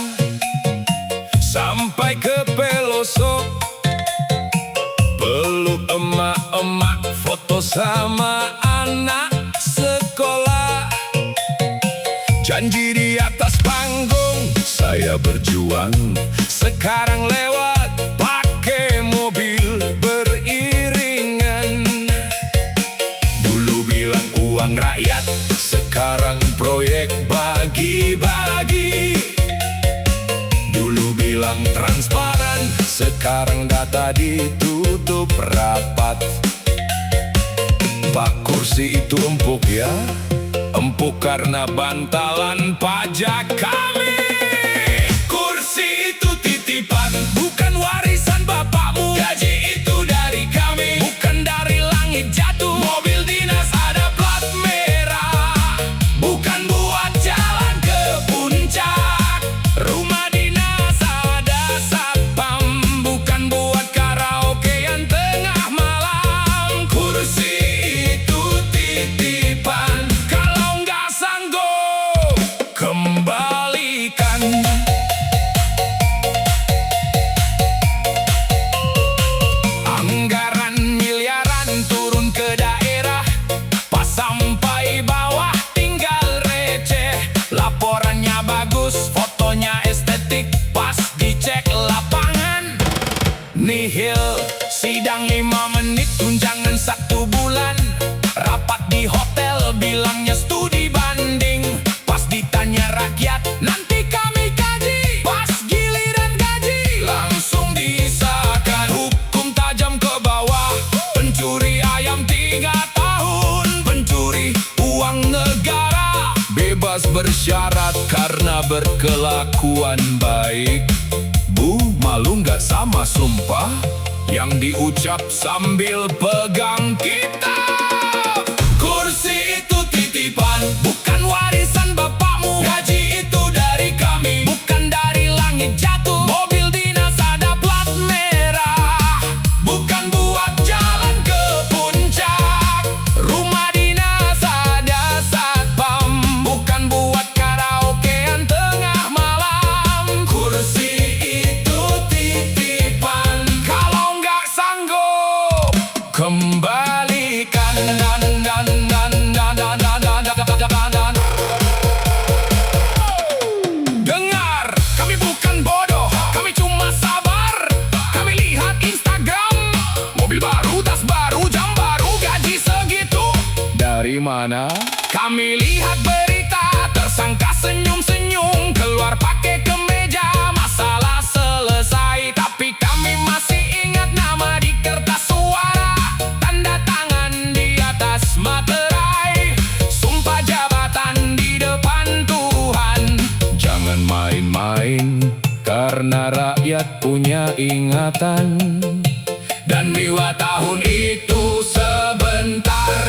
sampai ke pelosok, peluk emak-emak, foto sama anak sekolah. Janji di atas panggung, saya berjuang. Sekarang lewat pakai mobil beriringan. Dulu bilang uang rakyat, sekarang proyek bagi-bagi. Dulu bilang transparan, sekarang data ditutup rapat. Pak, kursi itu empuk ya, empuk karena bantalan pajak kami. Kursi itu titipan, bukan warisan bapakmu. Gaji itu dari kami, bukan dari langit jatuh. Mobil dinas ada plat merah, bukan buat jalan ke puncak. Rumah dinas ada satpam, bukan buat karaokean tengah malam. Kursi itu titipan, kalau nggak sanggup kembalikan. Anggaran miliaran turun ke daerah, pas sampai bawah tinggal receh. Laporannya bagus, fotonya estetik, pas dicek lapangan nihil. Sidang 5 menit, tunjangan 1 bulan. Rapat di hotel, bilangnya studi banding. Pas ditanya rakyat, nanti kami kaji. Pas giliran gaji, langsung disahkan. Hukum tajam ke bawah, pencuri ayam 3 tahun. Pencuri uang negara bebas bersyarat karena berkelakuan baik. Bu, malu nggak sama sumpah yang diucap sambil pegang kitab? Kursi itu titipan, bukan warisan bapakmu. Gaji itu dari dari mana? Kami lihat berita, tersangka senyum-senyum, keluar pakai kemeja, masalah selesai. Tapi kami masih ingat nama di kertas suara, tanda tangan di atas materai, sumpah jabatan di depan Tuhan. Jangan main-main, karena rakyat punya ingatan, dan 2 tahun itu sebentar.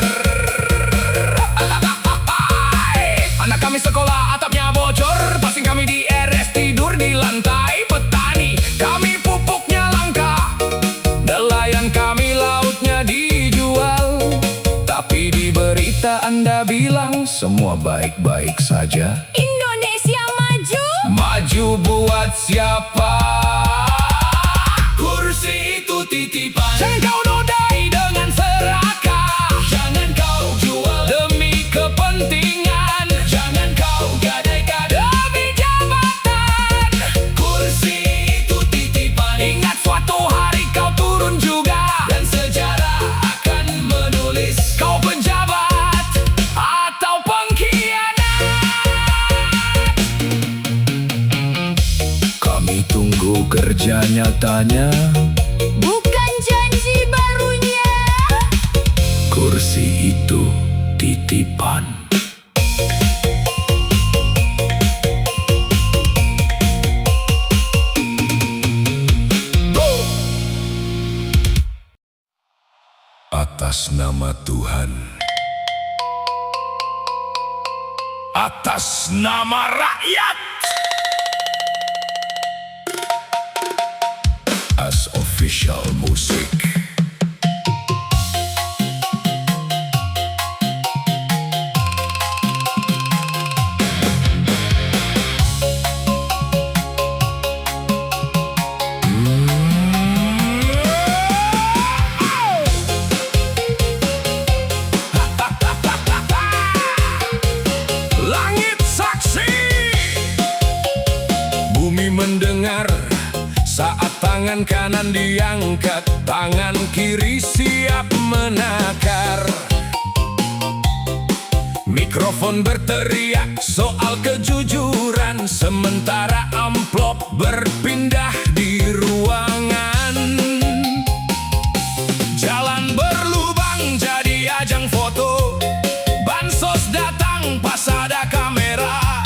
Anak kami sekolah atapnya bocor, pasing kami di RS tidur di lantai. Petani kami pupuknya langka, nelayan kami lautnya dijual. Tapi di berita Anda bilang semua baik-baik saja. Indonesia maju. Maju buat siapa? Kursi itu titipan. Jangan kau nodai dengan serakah. Jangan kau jual demi kepentingan. Jangan kau gadaikan demi jabatan. Kursi itu titipan. Ingat suatu hari kau turun juga, dan sejarah akan menulis kau penjabat atau pengkhianat. Kami tunggu kerja nyatanya, Bukan janji barunya. kursi itu titipan. Atas nama Tuhan, atas nama rakyat, as official music. Langit saksi, bumi mendengar saat tangan kanan diangkat, tangan kiri siap menakar. Mikrofon berteriak soal kejujuran, sementara amplop berpindah di ruangan. Jalan berlubang jadi ajang foto, bansos datang pas ada kamera.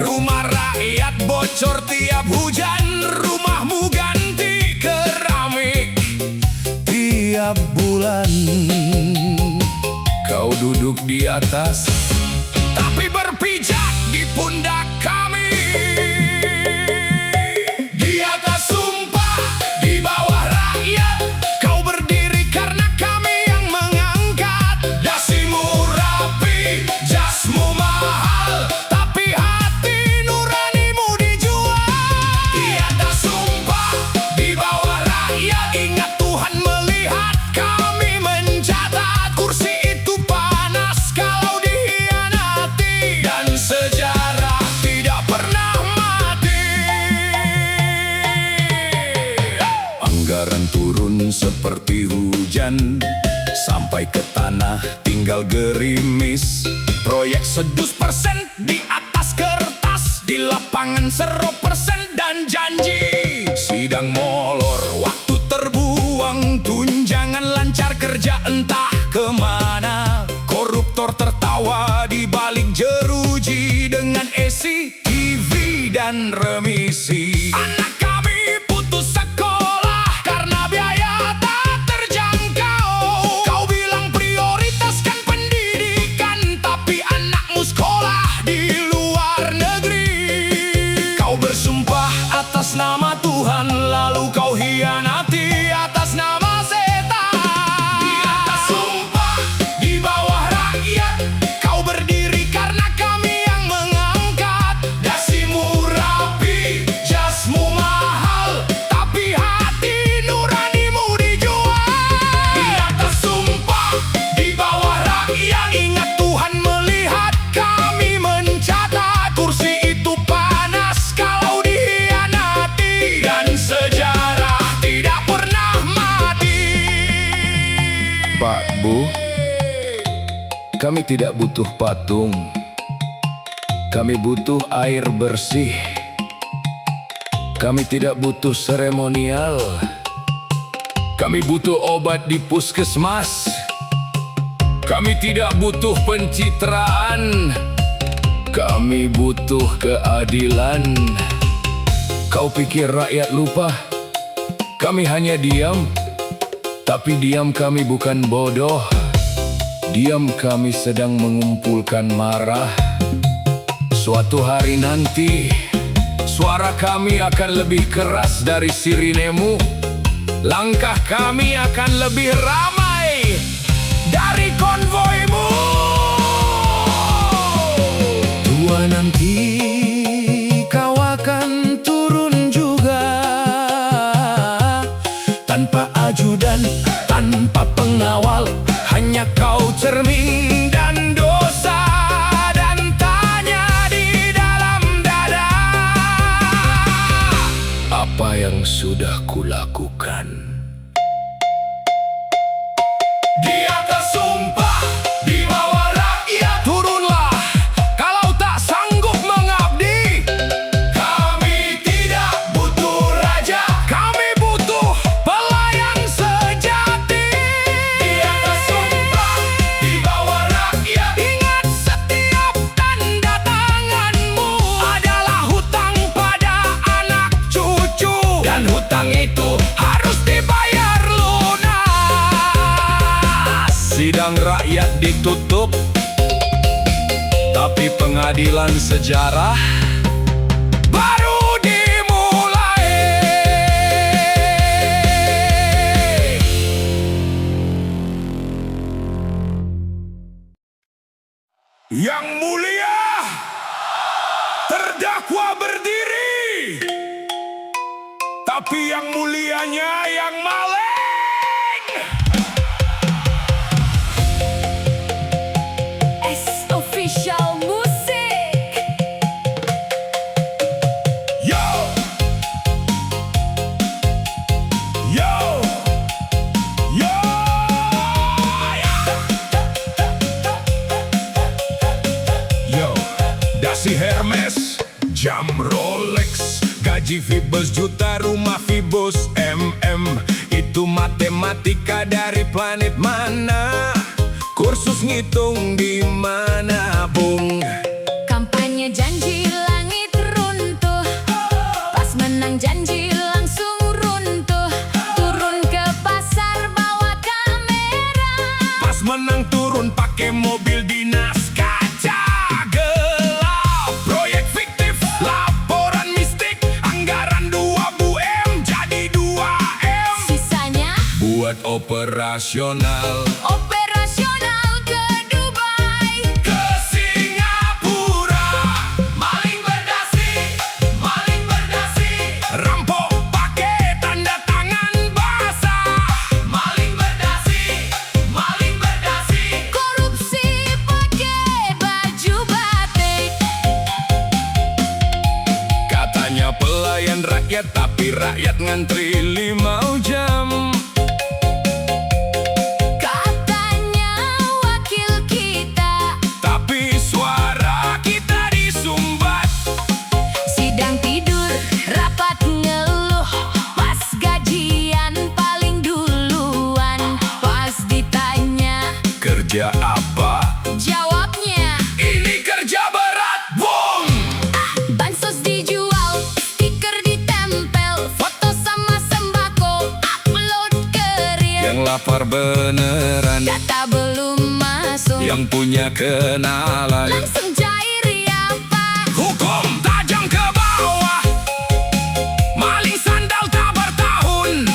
Rumah rakyat bocor tiap hujan, rumahmu ganti keramik tiap bulan. Kau duduk di atas, tapi berpijak di pundak kami. Di atas sumpah, di bawah rakyat, kau berdiri karena kami yang mengangkat. Dasimu rapi, jasmu mahal, tapi hati nuranimu dijual. Di atas sumpah, di bawah rakyat, ingat Tuhan melihat kami mencatat. Kursi itu panas kalau dikhianati, dan sejarah tidak pernah mati. Anggaran turun seperti hujan, sampai ke tanah tinggal gerimis. Proyek 100% di atas kertas, di lapangan 0% dan janji. Sidang molor, waktu terbuang, tunjangan lancar, kerja entah kemana. Koruptor tertawa di balik jeruji dengan SCTV dan remisi. Anak kami putus sekolah karena biaya tak terjangkau. Kau bilang prioritaskan pendidikan, tapi anakmu sekolah di luar negeri. Kau bersumpah atas nama Tuhan, lalu kau hianati atas nama setan. Di atas sumpah, di bawah rakyat, kau berdiri karena kami yang mengangkat. Dasimu rapi, jasmu mahal, tapi hati nuranimu dijual. Di atas sumpah, di bawah rakyat, ingat Tuhan melihat kami mencatat. Kursi itu panas kalau dikhianati, dan sejarah tidak pernah mati. Pak, Bu, Kami tidak butuh patung. Kami butuh air bersih. Kami tidak butuh seremonial. Kami butuh obat di puskesmas. Kami tidak butuh pencitraan. Kami butuh keadilan. Kau pikir rakyat lupa? Kami hanya diam. Tapi diam kami bukan bodoh. Diam kami sedang mengumpulkan marah. Suatu hari nanti, suara kami akan lebih keras dari sirinemu. Langkah kami akan lebih ramai dari konvoimu. Tua nanti kau akan turun juga, tanpa ajudan, tanpa pengawal. Hanya kau cermin dan dosa, dan tanya di dalam dada, apa yang sudah kulakukan? Di atas sumpah, di bawah rakyat, turunlah kalau tak sanggup mengabdi. Kami tidak butuh raja, kami butuh pelayan sejati. Di atas sumpah, di bawah rakyat, ingat setiap tanda tanganmu adalah hutang pada anak cucu, dan hutang itu harus dibayar lunas. Sidang rakyat ditutup, tapi pengadilan sejarah baru dimulai. Yang mulia, terdakwa berdiri, tapi yang mulianya yang maling. Official musik. Yo! Yo! Yo! Yo! Dasi Hermes, jam Rolex, gaji Vibes juta, rumah Vibes itu matematika dari planet mana? Kursus ngitung di mana, Bung? Kampanye janji langit runtuh, pas menang janji langsung runtuh. Turun ke pasar bawa kamera, Pas menang turun pakai mobil dinas, kaca gelap, proyek fiktif, laporan mistik, anggaran 2 jadi 2 sisanya buat operasional. operasional ke Dubai. Ke Singapura, maling berdasi, rampok pakai tanda tangan basah, maling berdasi, Korupsi pakai baju batik. katanya pelayan rakyat, tapi rakyat ngantri 5 jam. Katanya wakil kita, Tapi suara kita disumbat. sidang tidur, rapat ngeluh. Pas gajian paling duluan. Pas ditanya, Kerja apa? jawabnya Ini kerja berat, Bung. bansos dijual, stiker ditempel, foto sama sembako, upload ke reel. Yang lapar beneran, Data belum masuk, yang punya kenalan. langsung cair ya Pak. Hukum tajam ke bawah, maling sandal tak bertahun,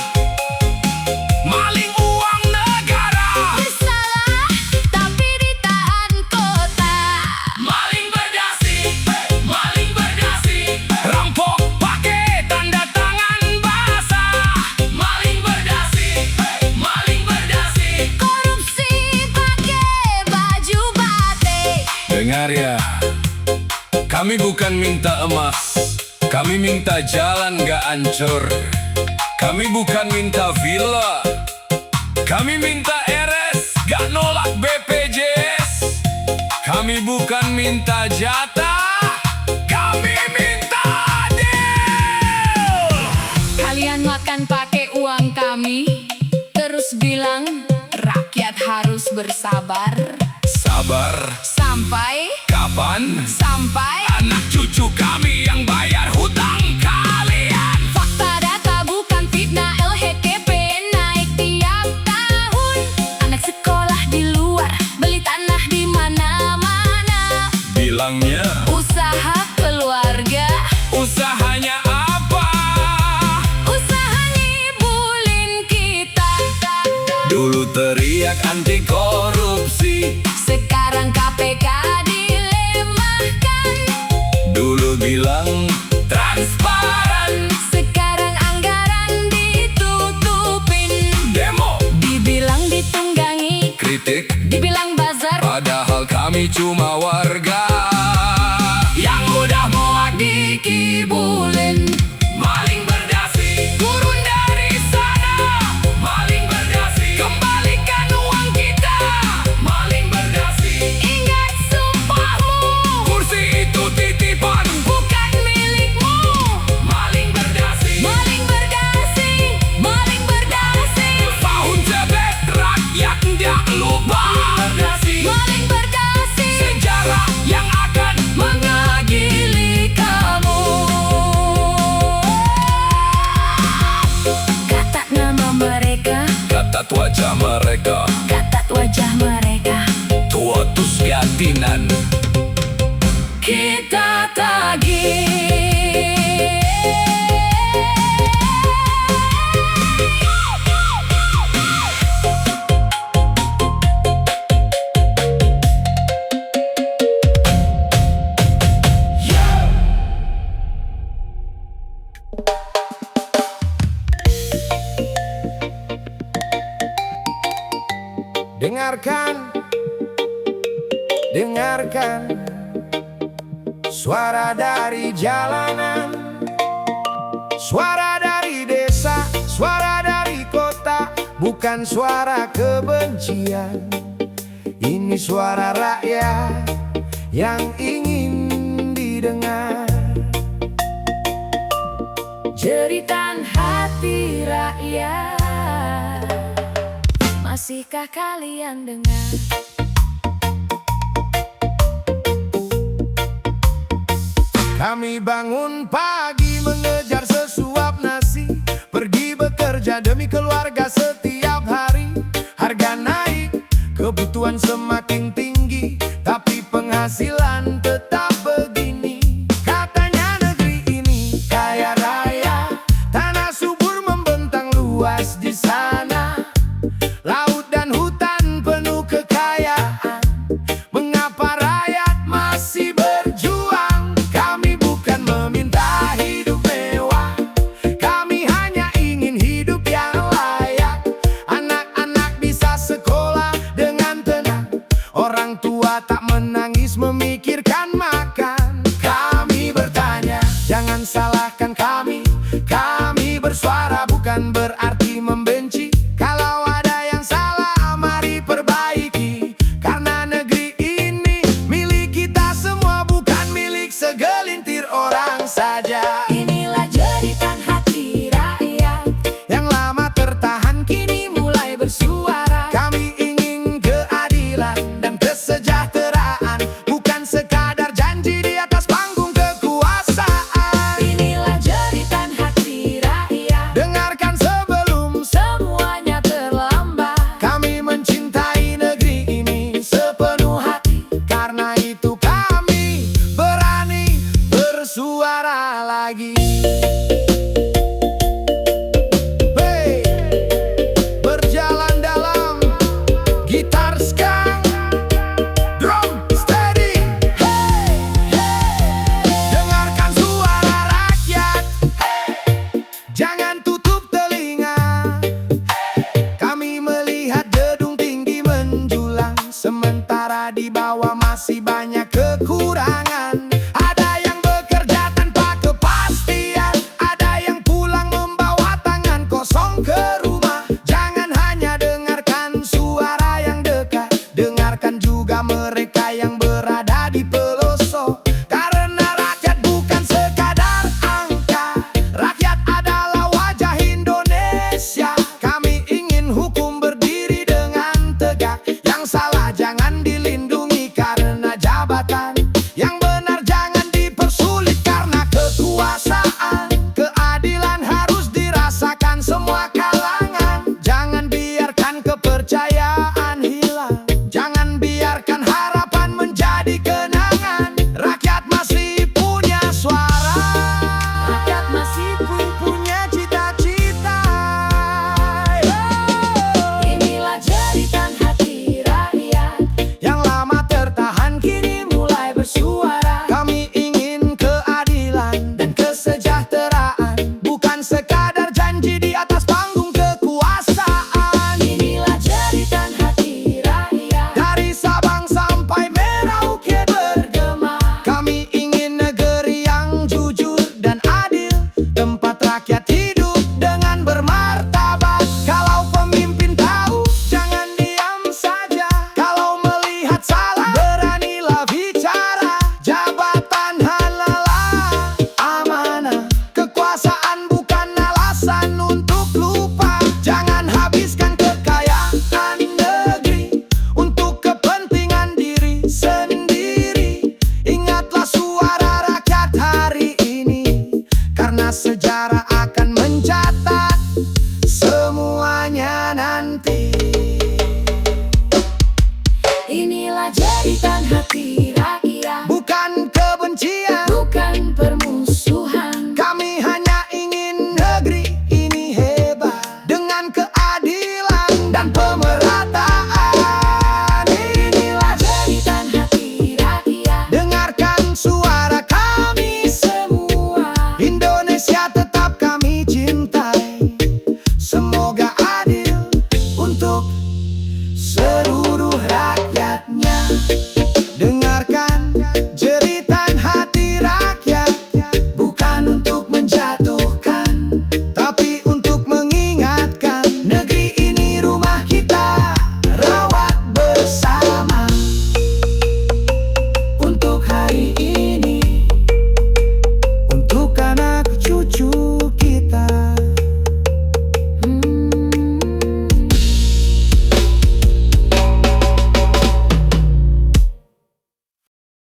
maling uang negara, Bersalah tapi ditahan kota. maling berdasi, rampok pakai tanda tangan basah, maling berdasi. Korupsi pakai baju batik. Dengar ya, kami bukan minta emas, kami minta jalan gak hancur. Kami bukan minta villa, kami minta RS, gak nolak BPJS. Kami bukan minta jatah, kami minta deal. Kalian makan pakai uang kami, terus bilang rakyat harus bersabar. Sabar, Sampai kapan? sampai Anak cucu kami yang bayar hutang kalian. fakta data bukan fitnah. LHKP naik tiap tahun. Anak sekolah di luar beli tanah di mana-mana. Bilangnya Usaha keluarga, usahanya apa? usaha ngibulin kita. Dulu teriak anti korupsi, Sekarang KPK dilemahkan. dulu bilang transparan. Sekarang anggaran ditutupin. Demo, Dibilang ditunggangi, kritik, dibilang bazar. padahal kami cuma warga yang udah muak dikibulin. Maling berdasi, turun dari sana. Maling berdasi, kembalikan uang kita. Maling berdasi, Ingat sumpahmu, kursi itu titipan. bukan milikmu. Maling berdasi, Maling berdasi, maling berdasi. tahun jebet rakyat ndak lupa. Maling berdasi, Sejarah yang akan mengagili kamu. Katat nama mereka, katat wajah mereka, katat wajah mereka. tua tus gatinan. Kita tagih. Dengarkan, dengarkan suara dari jalanan, suara dari desa, suara dari kota, bukan suara kebencian. Ini suara rakyat yang ingin didengar. Jeritan hati rakyat, masihkah kalian dengar? Kami bangun pagi mengejar sesuap nasi, pergi bekerja demi keluarga setiap hari. Harga naik, kebutuhan semakin tinggi, tapi penghasilan